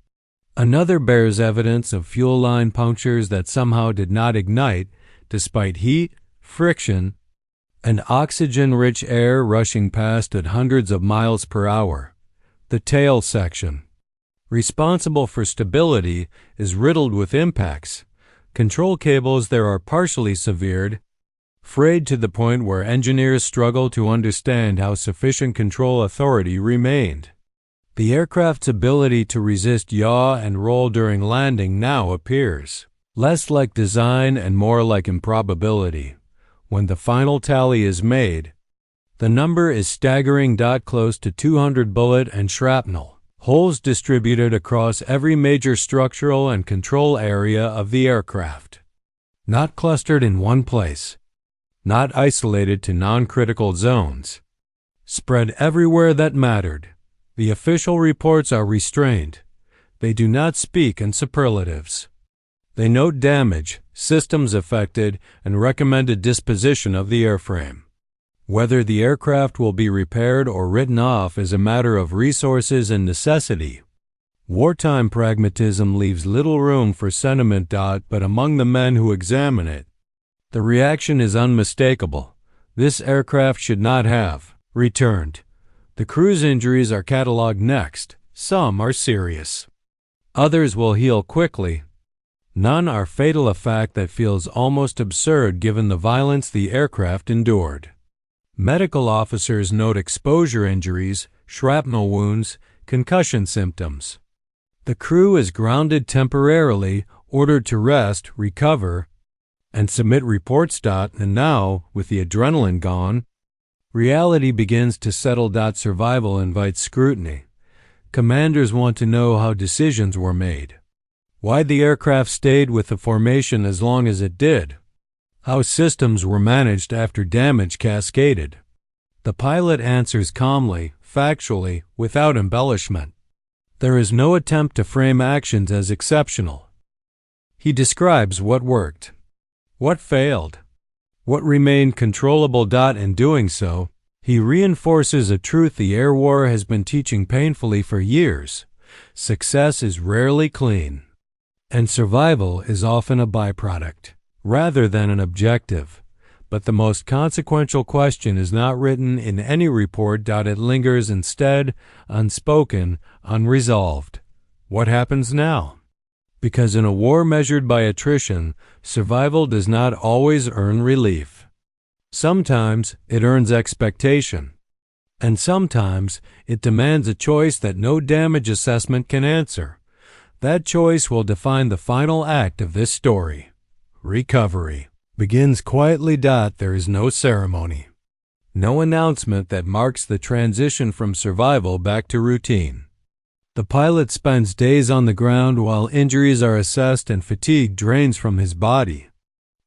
Another bears evidence of fuel line punctures that somehow did not ignite, despite heat, friction, and oxygen-rich air rushing past at hundreds of miles per hour. The tail section, responsible for stability, is riddled with impacts. Control cables there are partially severed, frayed to the point where engineers struggle to understand how sufficient control authority remained. The aircraft's ability to resist yaw and roll during landing now appears less like design and more like improbability. When the final tally is made, the number is staggering. Close to 200 bullet and shrapnel holes distributed across every major structural and control area of the aircraft, not clustered in one place, not isolated to non-critical zones, spread everywhere that mattered. The official reports are restrained. They do not speak in superlatives. They note damage, systems affected, and recommended disposition of the airframe. Whether the aircraft will be repaired or written off is a matter of resources and necessity. Wartime pragmatism leaves little room for sentiment. But among the men who examine it, the reaction is unmistakable. This aircraft should not have returned. The crew's injuries are catalogued next. Some are serious. Others will heal quickly. None are fatal, a fact that feels almost absurd given the violence the aircraft endured. Medical officers note exposure injuries, shrapnel wounds, concussion symptoms. The crew is grounded temporarily, ordered to rest, recover, and submit reports. And now, with the adrenaline gone, reality begins to settle. Survival invites scrutiny. Commanders want to know how decisions were made, why the aircraft stayed with the formation as long as it did, how systems were managed after damage cascaded. The pilot answers calmly, factually, without embellishment. There is no attempt to frame actions as exceptional. He describes what worked, what failed, what remained controllable. In doing so, he reinforces a truth the air war has been teaching painfully for years. Success is rarely clean, and survival is often a byproduct, rather than an objective. But the most consequential question is not written in any report. It lingers instead, unspoken, unresolved. What happens now? Because in a war measured by attrition, survival does not always earn relief. Sometimes it earns expectation, and sometimes it demands a choice that no damage assessment can answer. That choice will define the final act of this story. Recovery begins quietly. There is no ceremony, no announcement that marks the transition from survival back to routine. The pilot spends days on the ground while injuries are assessed and fatigue drains from his body.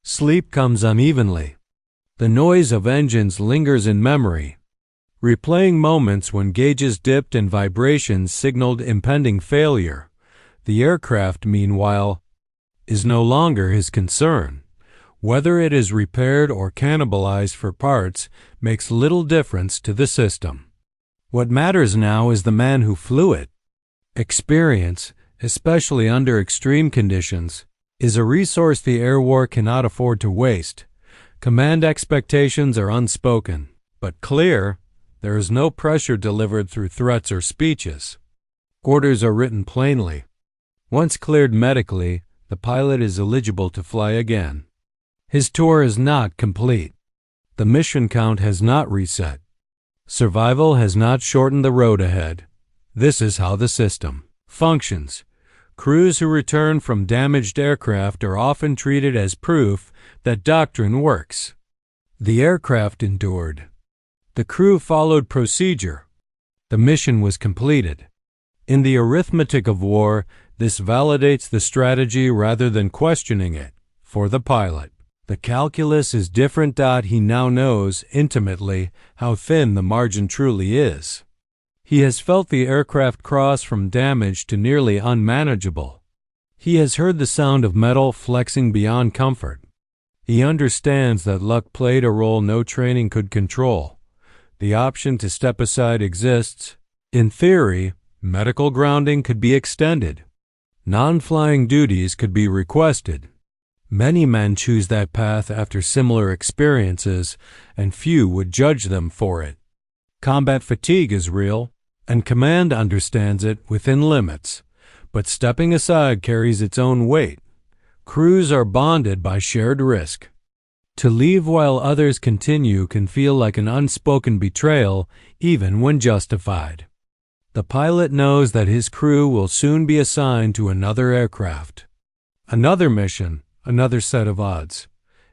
Sleep comes unevenly. The noise of engines lingers in memory, replaying moments when gauges dipped and vibrations signaled impending failure. The aircraft, meanwhile, is no longer his concern. Whether it is repaired or cannibalized for parts makes little difference to the system. What matters now is the man who flew it. Experience, especially under extreme conditions, is a resource the air war cannot afford to waste. Command expectations are unspoken, but clear. There is no pressure delivered through threats or speeches. Orders are written plainly. Once cleared medically, the pilot is eligible to fly again. His tour is not complete. The mission count has not reset. Survival has not shortened the road ahead. This is how the system functions. Crews who return from damaged aircraft are often treated as proof that doctrine works. The aircraft endured. The crew followed procedure. The mission was completed. In the arithmetic of war, this validates the strategy rather than questioning it. For the pilot, the calculus is different. He now knows intimately how thin the margin truly is. He has felt the aircraft cross from damage to nearly unmanageable. He has heard the sound of metal flexing beyond comfort. He understands that luck played a role no training could control. The option to step aside exists. In theory, medical grounding could be extended. Non-flying duties could be requested. Many men choose that path after similar experiences, and few would judge them for it. Combat fatigue is real, and command understands it within limits, but stepping aside carries its own weight. Crews are bonded by shared risk. To leave while others continue can feel like an unspoken betrayal, even when justified. The pilot knows that his crew will soon be assigned to another aircraft. Another mission, another set of odds.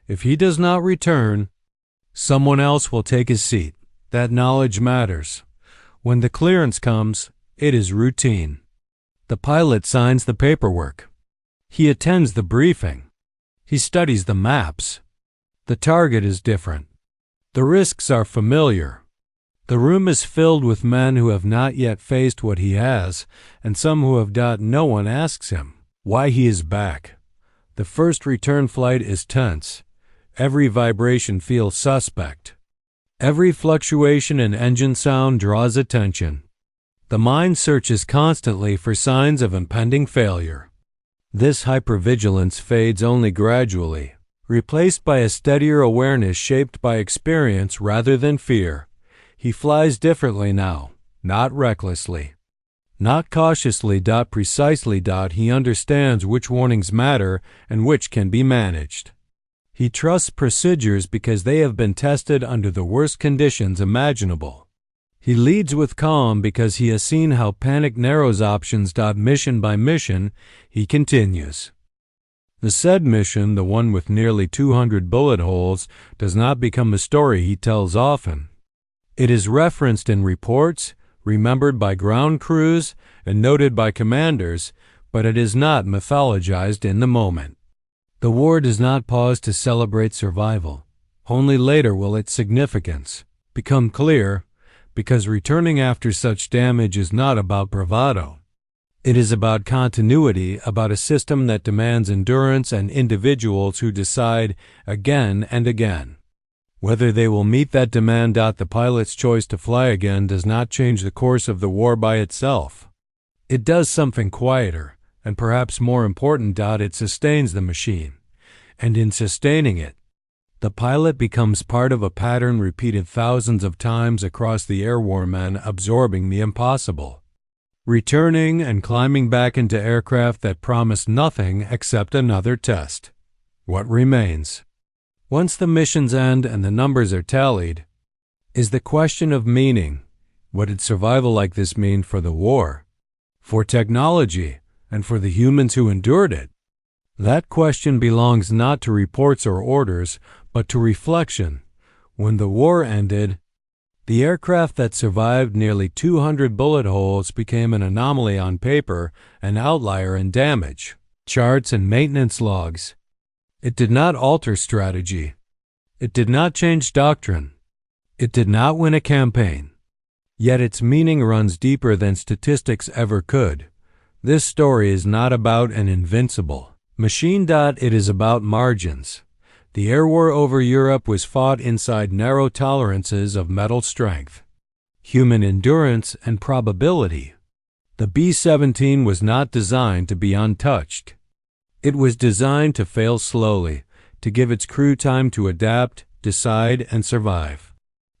If he does not return, someone else will take his seat. That knowledge matters. When the clearance comes, it is routine. The pilot signs the paperwork. He attends the briefing. He studies the maps. The target is different. The risks are familiar. The room is filled with men who have not yet faced what he has, and some who have not. No one asks him why he is back. The first return flight is tense. Every vibration feels suspect. Every fluctuation in engine sound draws attention. The mind searches constantly for signs of impending failure. This hypervigilance fades only gradually, replaced by a steadier awareness shaped by experience rather than fear. He flies differently now, not recklessly, not cautiously, precisely. He understands which warnings matter and which can be managed. He trusts procedures because they have been tested under the worst conditions imaginable. He leads with calm because he has seen how panic narrows options. Mission by mission, he continues. The said mission, the one with nearly 200 bullet holes, does not become a story he tells often. It is referenced in reports, remembered by ground crews, and noted by commanders, but it is not mythologized in the moment. The war does not pause to celebrate survival. Only later will its significance become clear, because returning after such damage is not about bravado. It is about continuity, about a system that demands endurance and individuals who decide again and again whether they will meet that demand. The pilot's choice to fly again does not change the course of the war by itself. It does something quieter, and perhaps more important. It sustains the machine, and in sustaining it, the pilot becomes part of a pattern repeated thousands of times across the air war, men absorbing the impossible, returning and climbing back into aircraft that promise nothing except another test. What remains, once the missions end and the numbers are tallied, is the question of meaning. What did survival like this mean for the war, for technology, and for the humans who endured it? That question belongs not to reports or orders, but to reflection. When the war ended, the aircraft that survived nearly 200 bullet holes became an anomaly on paper, an outlier in damage, charts, and maintenance logs. It did not alter strategy. It did not change doctrine. It did not win a campaign. Yet its meaning runs deeper than statistics ever could. This story is not about an invincible machine. It is about margins. The air war over Europe was fought inside narrow tolerances of metal strength, human endurance, and probability. The B-17 was not designed to be untouched. It was designed to fail slowly, to give its crew time to adapt, decide, and survive.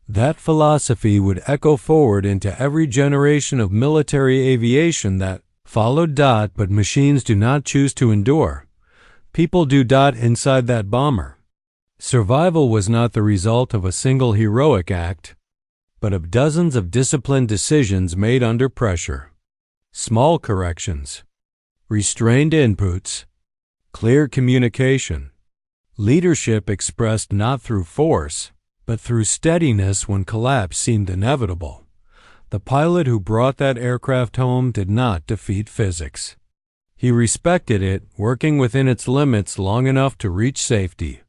That philosophy would echo forward into every generation of military aviation that followed. But machines do not choose to endure. People do. Inside that bomber, survival was not the result of a single heroic act, but of dozens of disciplined decisions made under pressure. Small corrections, restrained inputs, clear communication, leadership expressed not through force, but through steadiness when collapse seemed inevitable. The pilot who brought that aircraft home did not defeat physics. He respected it, working within its limits long enough to reach safety.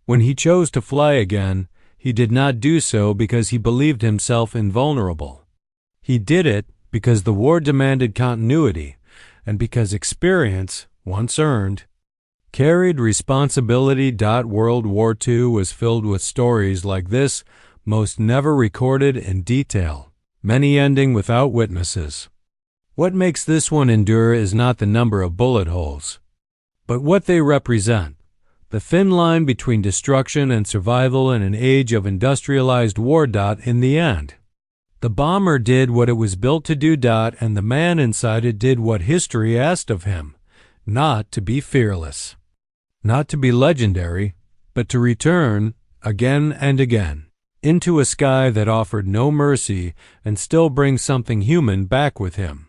When he chose to fly again, he did not do so because he believed himself invulnerable. He did it because the war demanded continuity, and because experience, once earned, carried responsibility. World War II was filled with stories like this, most never recorded in detail, many ending without witnesses. What makes this one endure is not the number of bullet holes, but what they represent. The thin line between destruction and survival in an age of industrialized war. In the end, the bomber did what it was built to do. And the man inside it did what history asked of him, not to be fearless, not to be legendary, but to return, again and again, into a sky that offered no mercy and still bring something human back with him.